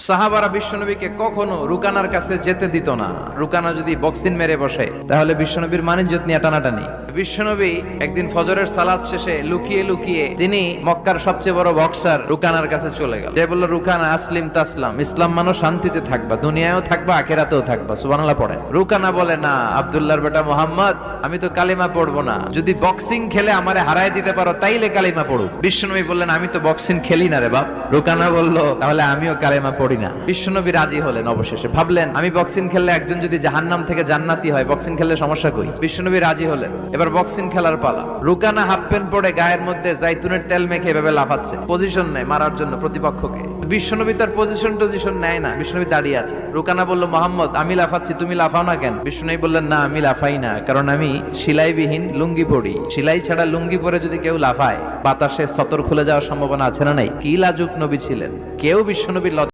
সাহাবারা বিশ্বনবীকে কখনো রুকানার কাছে যেতে দিত না। রুকানা যদি বক্সিন মেরে বসে তাহলে বিশ্বনবীর মানিজ্জত নিয়ে টানাটানি। বিশ্বনবী একদিন ফজরের সালাত শেষে লুকিয়ে লুকিয়ে তিনি মক্কার সবচেয়ে বড় বক্সার রুকানার কাছে চলে গেল। যে বলল, রুকানা আসলিম তাসলাম, ইসলাম মানো শান্তিতে থাকবা, দুনিয়ায়ও থাকবা আখিরাতেও থাকবা। সুবহানাল্লাহ পড়েন। রুকানা বলে, না আব্দুল্লাহর বেটা মুহাম্মদ, আমি তো কালিমা পড়বো না, যদি বক্সিং খেলে আমারে হারায় দিতে পারো তাইলে কালিমা পড়ো। বিশ্বনবী বললেন, আমি তো বক্সিং খেলি না রে বাপ। রুকানা বলল, তাহলে আমিও কালিমা পড়ি না। বিশ্বনবী রাজি হলেন। অবশেষে ভাবলেন, আমি বক্সিং খেললে একজন যদি জাহান্নাম থেকে জান্নাতি হয়, বক্সিং খেললে সমস্যা কই। বিশ্বনবী রাজি হলেন। এবার বক্সিং খেলার পালা। রুকানা হাফ প্যান্ট পরে গায়ের মধ্যে জাইতুনের তেল মেখে এভাবে লাফাচ্ছে, পজিশন নেয় মারার জন্য প্রতিপক্ষকে। বিশ্বনবী তার পজিশন নেয় না, বিশ্বনবী দাঁড়িয়ে আছে। রুকানা বলল, মোহাম্মদ আমি লাফাচ্ছি, তুমি লাফাও না কেন? বিশ্বনবী বললেন, না আমি লাফাই না, কারণ আমি সেলাইবিহীন লুঙ্গি পরি। সেলাই ছাড়া লুঙ্গি পরে যদি কেউ লাফায় বাতাসে সতর খুলে যাওয়ার সম্ভাবনা আছে না নাই? কি লাজুক নবী ছিলেন। কেউ বিশ্বনবীর